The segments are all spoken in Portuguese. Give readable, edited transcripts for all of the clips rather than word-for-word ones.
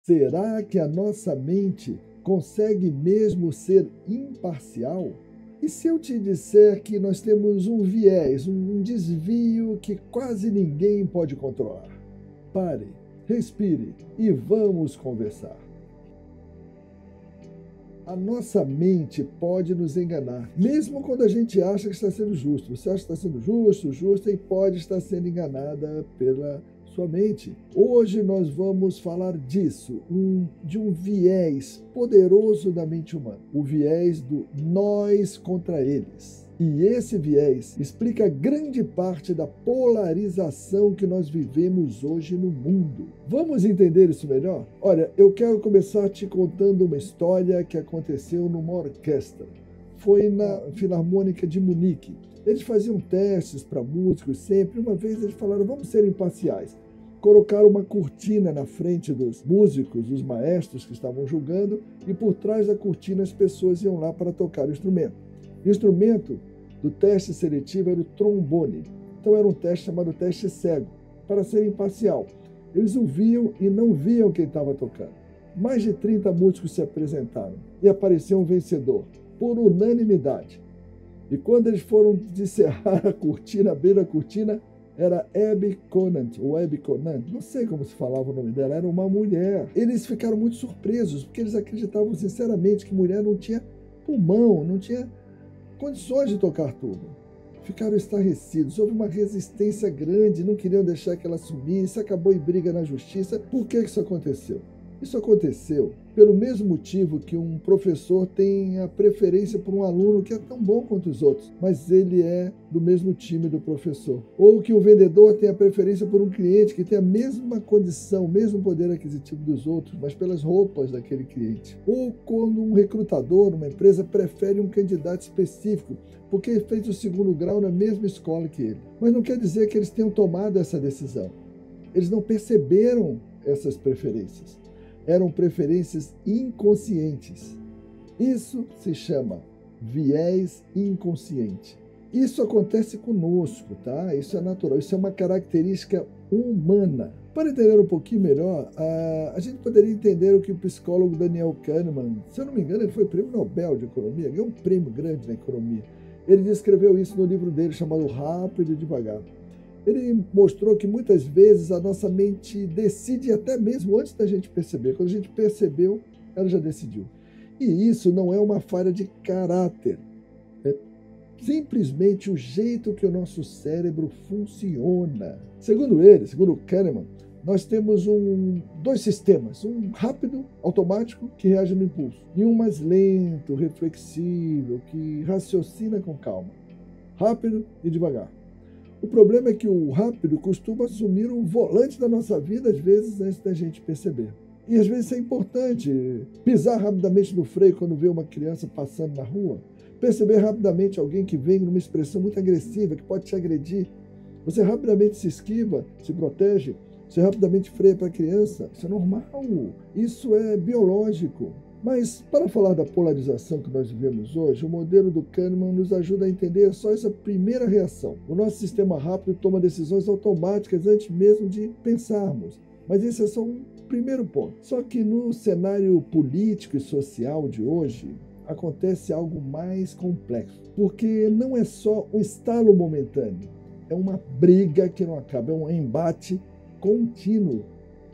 Será que a nossa mente consegue mesmo ser imparcial? E se eu te disser que nós temos um viés, um desvio que quase ninguém pode controlar? Pare, respire e vamos conversar. A nossa mente pode nos enganar, mesmo quando a gente acha que está sendo justo. Você acha que está sendo justo, e pode estar sendo enganada pela sua mente. Hoje nós vamos falar disso, de um viés poderoso da mente humana, o viés do nós contra eles. E esse viés explica grande parte da polarização que nós vivemos hoje no mundo. Vamos entender isso melhor? Olha, eu quero começar te contando uma história que aconteceu numa orquestra. Foi na Filarmônica de Munique. Eles faziam testes para músicos sempre. Uma vez eles falaram, vamos ser imparciais. Colocaram uma cortina na frente dos músicos, dos maestros que estavam julgando, e por trás da cortina as pessoas iam lá para tocar o instrumento. O instrumento do teste seletivo era o trombone. Então era um teste chamado teste cego, para ser imparcial. Eles ouviam e não viam quem estava tocando. Mais de 30 músicos se apresentaram e apareceu um vencedor, por unanimidade. E quando eles foram descerrar a cortina, abrir a cortina, era Abby Conant, ou Abby Conant, não sei como se falava o nome dela, era uma mulher. Eles ficaram muito surpresos, porque eles acreditavam sinceramente que mulher não tinha pulmão, não tinha condições de tocar tudo. Ficaram estarrecidos, houve uma resistência grande, não queriam deixar que ela sumisse, acabou em briga na justiça. Por que isso aconteceu? Isso aconteceu pelo mesmo motivo que um professor tem a preferência por um aluno que é tão bom quanto os outros, mas ele é do mesmo time do professor. Ou que o vendedor tem a preferência por um cliente que tem a mesma condição, o mesmo poder aquisitivo dos outros, mas pelas roupas daquele cliente. Ou quando um recrutador, uma empresa, prefere um candidato específico, porque ele fez o segundo grau na mesma escola que ele. Mas não quer dizer que eles tenham tomado essa decisão. Eles não perceberam essas preferências. Eram preferências inconscientes. Isso se chama viés inconsciente. Isso acontece conosco, tá? Isso é natural, isso é uma característica humana. Para entender um pouquinho melhor, a gente poderia entender o que o psicólogo Daniel Kahneman, se eu não me engano, ele foi prêmio Nobel de Economia, ganhou um prêmio grande na economia. Ele descreveu isso no livro dele chamado Rápido e Devagar. Ele mostrou que muitas vezes a nossa mente decide até mesmo antes da gente perceber. Quando a gente percebeu, ela já decidiu. E isso não é uma falha de caráter. É simplesmente o jeito que o nosso cérebro funciona. Segundo ele, segundo Kahneman, nós temos dois sistemas. Um rápido, automático, que reage no impulso. E um mais lento, reflexível, que raciocina com calma. Rápido e devagar. O problema é que o rápido costuma assumir o volante da nossa vida, às vezes, antes da gente perceber. E às vezes é importante pisar rapidamente no freio quando vê uma criança passando na rua, perceber rapidamente alguém que vem numa expressão muito agressiva, que pode te agredir. Você rapidamente se esquiva, se protege, você rapidamente freia para a criança. Isso é normal, isso é biológico. Mas, para falar da polarização que nós vivemos hoje, o modelo do Kahneman nos ajuda a entender só essa primeira reação. O nosso sistema rápido toma decisões automáticas antes mesmo de pensarmos. Mas esse é só um primeiro ponto. Só que no cenário político e social de hoje, acontece algo mais complexo. Porque não é só um estalo momentâneo, é uma briga que não acaba, é um embate contínuo.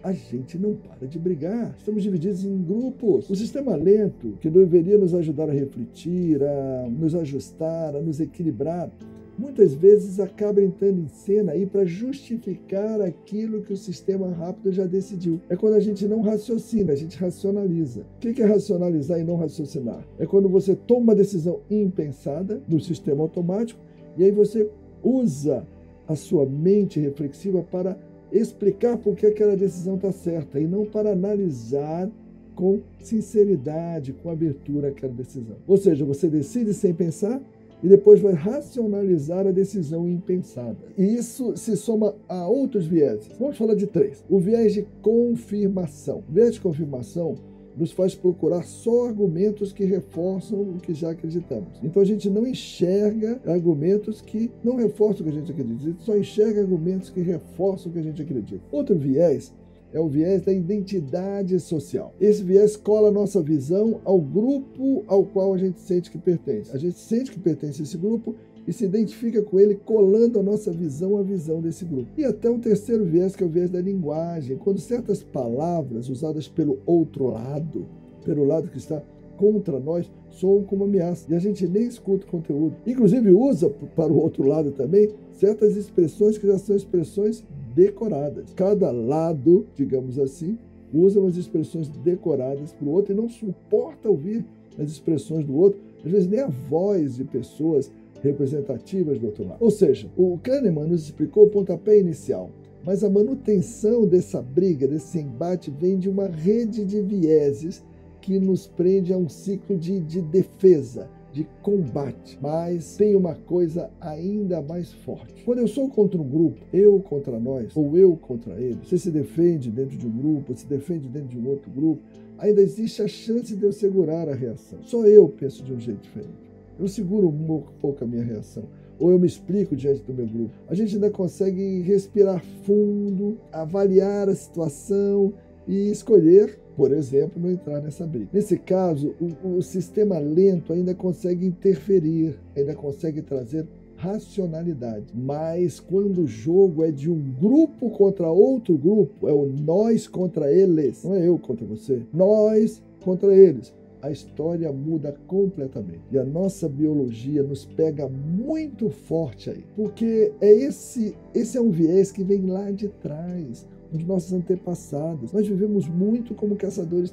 A gente não para de brigar. Estamos divididos em grupos. O sistema lento, que deveria nos ajudar a refletir, a nos ajustar, a nos equilibrar, muitas vezes acaba entrando em cena aí para justificar aquilo que o sistema rápido já decidiu. É quando a gente não raciocina, a gente racionaliza. O que é racionalizar e não raciocinar? É quando você toma uma decisão impensada no sistema automático e aí você usa a sua mente reflexiva para explicar por que aquela decisão está certa e não para analisar com sinceridade, com abertura aquela decisão. Ou seja, você decide sem pensar e depois vai racionalizar a decisão impensada. E isso se soma a outros vieses. Vamos falar de 3. O viés de confirmação. O viés de confirmação nos faz procurar só argumentos que reforçam o que já acreditamos. Então a gente não enxerga argumentos que não reforçam o que a gente acredita, a gente só enxerga argumentos que reforçam o que a gente acredita. Outro viés é o viés da identidade social. Esse viés cola a nossa visão ao grupo ao qual a gente sente que pertence. A gente sente que pertence a esse grupo e se identifica com ele, colando a nossa visão à visão desse grupo. E até um terceiro viés, que é o viés da linguagem, quando certas palavras usadas pelo outro lado, pelo lado que está contra nós, soam como ameaça. E a gente nem escuta o conteúdo. Inclusive usa para o outro lado também certas expressões que já são expressões decoradas. Cada lado, digamos assim, usa umas expressões decoradas para o outro e não suporta ouvir as expressões do outro, às vezes nem a voz de pessoas representativas do outro lado. Ou seja, o Kahneman nos explicou o pontapé inicial, mas a manutenção dessa briga, desse embate, vem de uma rede de vieses que nos prende a um ciclo de defesa, de combate. Mas tem uma coisa ainda mais forte. Quando eu sou contra um grupo, eu contra nós, ou eu contra ele, você se defende dentro de um grupo, se defende dentro de um outro grupo, ainda existe a chance de eu segurar a reação. Só eu penso de um jeito diferente. Eu seguro um pouco a minha reação. Ou eu me explico diante do meu grupo. A gente ainda consegue respirar fundo, avaliar a situação e escolher, por exemplo, não entrar nessa briga. Nesse caso, o sistema lento ainda consegue interferir, ainda consegue trazer racionalidade. Mas quando o jogo é de um grupo contra outro grupo, é o nós contra eles, não é eu contra você, nós contra eles, a história muda completamente. E a nossa biologia nos pega muito forte aí. Porque esse é um viés que vem lá de trás, dos nossos antepassados. Nós vivemos muito como caçadores,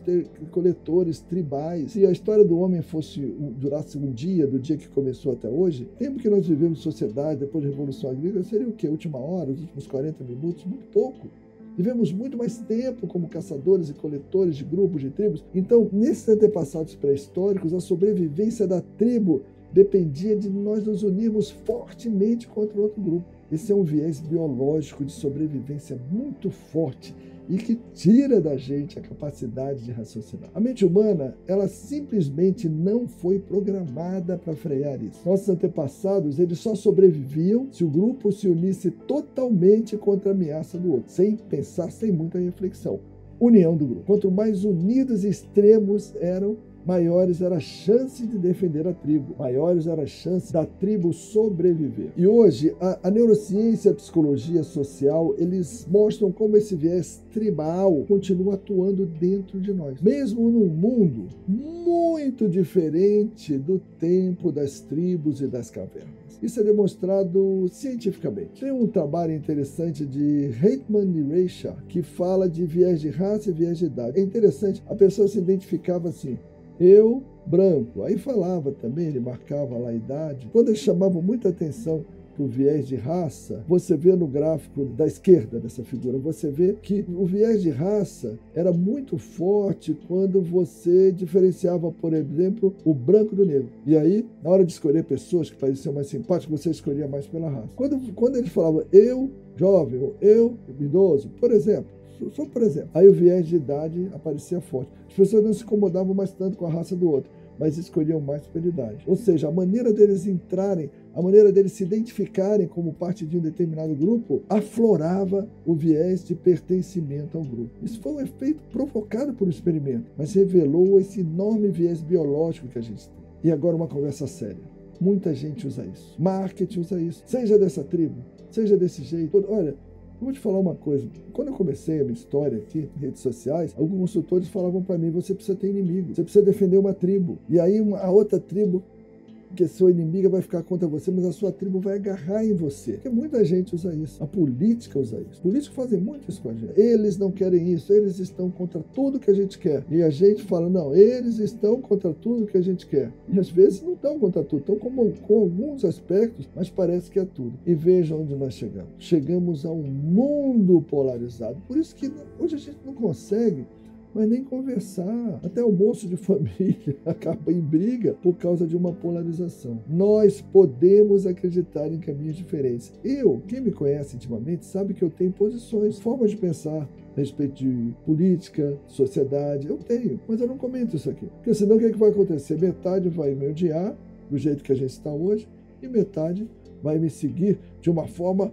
coletores, tribais. Se a história do homem durasse um dia, do dia que começou até hoje, o tempo que nós vivemos em sociedade, depois da Revolução Agrícola, seria o quê? A última hora, os últimos 40 minutos? Muito pouco. Vivemos muito mais tempo como caçadores e coletores de grupos, de tribos. Então, nesses antepassados pré-históricos, a sobrevivência da tribo dependia de nós nos unirmos fortemente contra o outro grupo. Esse é um viés biológico de sobrevivência muito forte e que tira da gente a capacidade de raciocinar. A mente humana, ela simplesmente não foi programada para frear isso. Nossos antepassados, eles só sobreviviam se o grupo se unisse totalmente contra a ameaça do outro, sem pensar, sem muita reflexão. União do grupo. Quanto mais unidos e extremos eram, maiores era a chance de defender a tribo, maiores era a chance da tribo sobreviver. E hoje, a neurociência e a psicologia social, eles mostram como esse viés tribal continua atuando dentro de nós. Mesmo num mundo muito diferente do tempo das tribos e das cavernas. Isso é demonstrado cientificamente. Tem um trabalho interessante de Reitman e Reicha que fala de viés de raça e viés de idade. É interessante, a pessoa se identificava assim: eu, branco. Aí falava também, ele marcava lá a idade. Quando eles chamavam muita atenção para o viés de raça, você vê no gráfico da esquerda dessa figura, você vê que o viés de raça era muito forte quando você diferenciava, por exemplo, o branco do negro. E aí, na hora de escolher pessoas que pareciam mais simpáticas, você escolhia mais pela raça. Quando eles falavam eu, jovem, ou eu, idoso, por exemplo, só por exemplo, aí o viés de idade aparecia forte. As pessoas não se incomodavam mais tanto com a raça do outro, mas escolhiam mais pela idade. Ou seja, a maneira deles entrarem, a maneira deles se identificarem como parte de um determinado grupo, aflorava o viés de pertencimento ao grupo. Isso foi um efeito provocado por um experimento, mas revelou esse enorme viés biológico que a gente tem. E agora uma conversa séria. Muita gente usa isso. Marketing usa isso. Seja dessa tribo, seja desse jeito. Olha, eu vou te falar uma coisa. Quando eu comecei a minha história aqui em redes sociais, alguns consultores falavam para mim: você precisa ter inimigo, você precisa defender uma tribo. E aí a outra tribo, que sua inimiga, vai ficar contra você, mas a sua tribo vai agarrar em você. Porque muita gente usa isso. A política usa isso. Os políticos fazem muito isso com a gente. Eles não querem isso, eles estão contra tudo que a gente quer. E a gente fala: não, eles estão contra tudo que a gente quer. E às vezes não estão contra tudo, estão com alguns aspectos, mas parece que é tudo. E veja onde nós chegamos. Chegamos a um mundo polarizado. Por isso que hoje a gente não consegue mas nem conversar. Até almoço de família acaba em briga por causa de uma polarização. Nós podemos acreditar em caminhos diferentes. Quem me conhece intimamente, sabe que eu tenho posições, formas de pensar a respeito de política, sociedade. Eu tenho, mas eu não comento isso aqui. Porque senão o que vai acontecer? Metade vai me odiar, do jeito que a gente está hoje, e metade vai me seguir de uma forma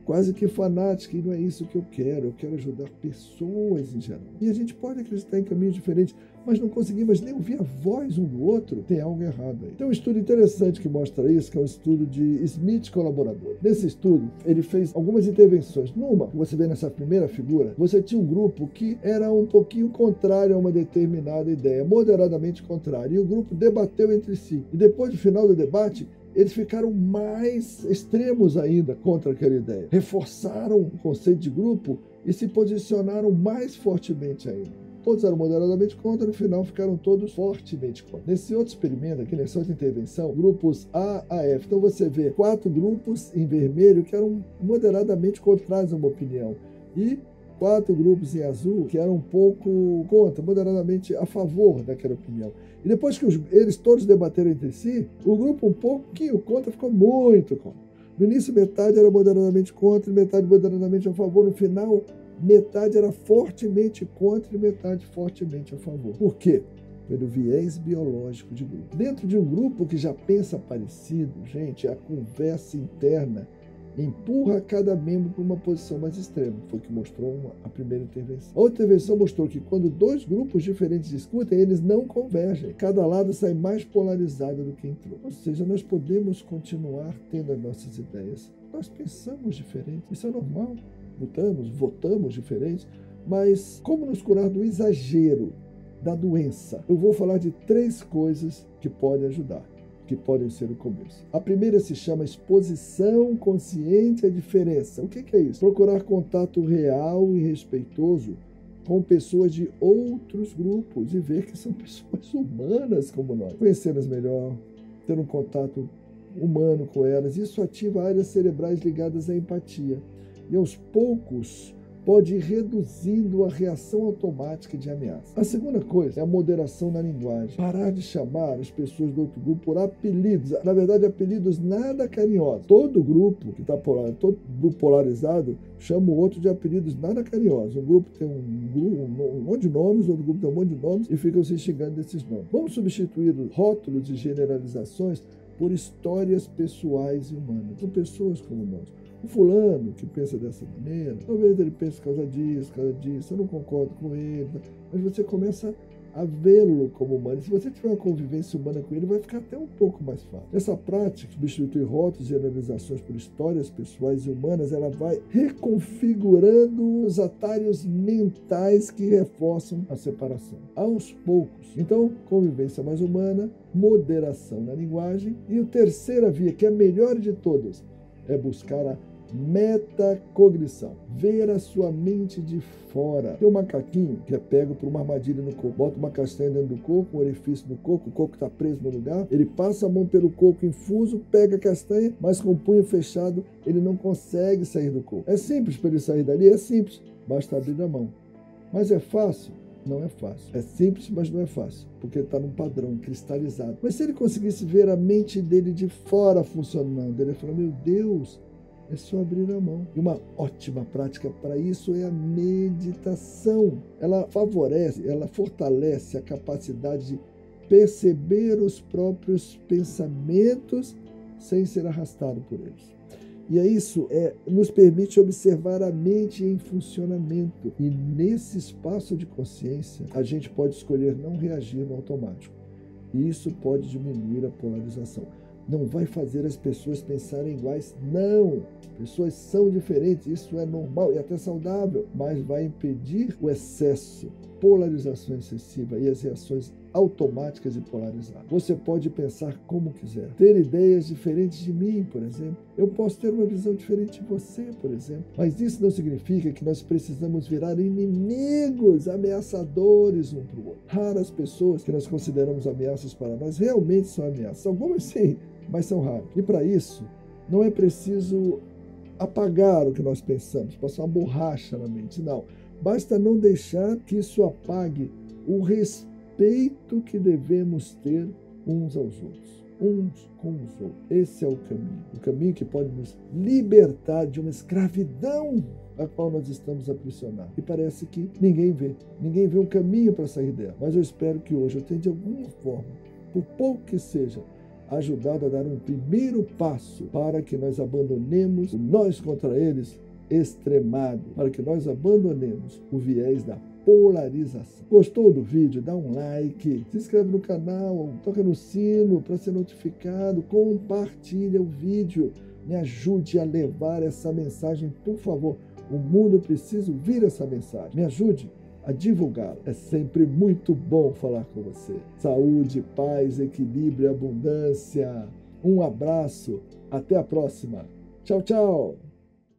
quase que fanática, e não é isso que eu quero ajudar pessoas em geral. E a gente pode acreditar em caminhos diferentes, mas não conseguimos nem ouvir a voz um do outro, tem algo errado aí. Tem um estudo interessante que mostra isso, que é um estudo de Smith colaborador. Nesse estudo, ele fez algumas intervenções. Numa, que você vê nessa primeira figura, você tinha um grupo que era um pouquinho contrário a uma determinada ideia, moderadamente contrário, e o grupo debateu entre si. E depois do final do debate, eles ficaram mais extremos ainda contra aquela ideia. Reforçaram o conceito de grupo e se posicionaram mais fortemente ainda. Todos eram moderadamente contra, no final ficaram todos fortemente contra. Nesse outro experimento, aqui nessa outra intervenção, grupos A a F. Então você vê 4 grupos em vermelho que eram moderadamente contrários a uma opinião. E 4 grupos em azul que eram um pouco contra, moderadamente a favor daquela opinião. E depois que eles todos debateram entre si, o grupo um pouquinho contra ficou muito contra. No início, metade era moderadamente contra e metade moderadamente a favor. No final, metade era fortemente contra e metade fortemente a favor. Por quê? Pelo viés biológico de grupo. Dentro de um grupo que já pensa parecido, gente, a conversa interna empurra cada membro para uma posição mais extrema. Foi o que mostrou a primeira intervenção. A outra intervenção mostrou que quando 2 grupos diferentes discutem, eles não convergem. Cada lado sai mais polarizado do que entrou. Ou seja, nós podemos continuar tendo as nossas ideias. Nós pensamos diferente. Isso é normal. Votamos diferente. Mas como nos curar do exagero, da doença? Eu vou falar de 3 coisas que podem ajudar, que podem ser o começo. A primeira se chama exposição consciente à diferença. O que é isso? Procurar contato real e respeitoso com pessoas de outros grupos e ver que são pessoas humanas como nós. Conhecê-las melhor, ter um contato humano com elas. Isso ativa áreas cerebrais ligadas à empatia. E aos poucos pode ir reduzindo a reação automática de ameaça. A segunda coisa é a moderação na linguagem. Parar de chamar as pessoas do outro grupo por apelidos. Na verdade, apelidos nada carinhosos. Todo grupo que está todo grupo polarizado chama o outro de apelidos nada carinhosos. Um grupo tem um monte de nomes, outro grupo tem um monte de nomes e ficam se xingando desses nomes. Vamos substituir os rótulos e generalizações por histórias pessoais e humanas. São pessoas como nós. O fulano que pensa dessa maneira, talvez ele pense por causa disso, eu não concordo com ele, mas você começa a vê-lo como humano. Se você tiver uma convivência humana com ele, vai ficar até um pouco mais fácil. Essa prática, substituir rótulos e generalizações por histórias pessoais e humanas, ela vai reconfigurando os atalhos mentais que reforçam a separação, aos poucos. Então, convivência mais humana, moderação na linguagem. E a terceira via, que é a melhor de todas, é buscar a metacognição, ver a sua mente de fora. Tem um macaquinho que é pego por uma armadilha no coco, bota uma castanha dentro do coco, um orifício no coco, o coco está preso no lugar, ele passa a mão pelo coco infuso, pega a castanha, mas com o punho fechado ele não consegue sair do coco. É simples para ele sair dali? É simples, basta abrir a mão. Mas é fácil? Não é fácil. É simples, mas não é fácil, porque ele está num padrão cristalizado. Mas se ele conseguisse ver a mente dele de fora funcionando, ele ia falar, meu Deus, é só abrir a mão. E uma ótima prática para isso é a meditação. Ela favorece, ela fortalece a capacidade de perceber os próprios pensamentos sem ser arrastado por eles. E isso nos permite observar a mente em funcionamento. E nesse espaço de consciência, a gente pode escolher não reagir no automático. E isso pode diminuir a polarização. Não vai fazer as pessoas pensarem iguais, não. Pessoas são diferentes, isso é normal e até saudável, mas vai impedir o excesso, polarização excessiva e as reações automáticas e polarizadas. Você pode pensar como quiser, ter ideias diferentes de mim, por exemplo. Eu posso ter uma visão diferente de você, por exemplo. Mas isso não significa que nós precisamos virar inimigos, ameaçadores um para o outro. Raras pessoas que nós consideramos ameaças para nós realmente são ameaças. Algumas sim, mas são raras. E para isso, não é preciso apagar o que nós pensamos, passar uma borracha na mente, não. Basta não deixar que isso apague o respeito que devemos ter uns aos outros, uns com os outros. Esse é o caminho que pode nos libertar de uma escravidão a qual nós estamos aprisionados. E parece que ninguém vê um caminho para sair dela. Mas eu espero que hoje eu tenha de alguma forma, por pouco que seja, ajudado a dar um primeiro passo para que nós abandonemos o nós contra eles extremado, para que nós abandonemos o viés da polarização. Gostou do vídeo? Dá um like, se inscreve no canal, toca no sino para ser notificado, compartilha o vídeo, me ajude a levar essa mensagem, por favor. O mundo precisa ouvir essa mensagem. Me ajude a divulgá-la. É sempre muito bom falar com você. Saúde, paz, equilíbrio e abundância. Um abraço. Até a próxima. Tchau, tchau.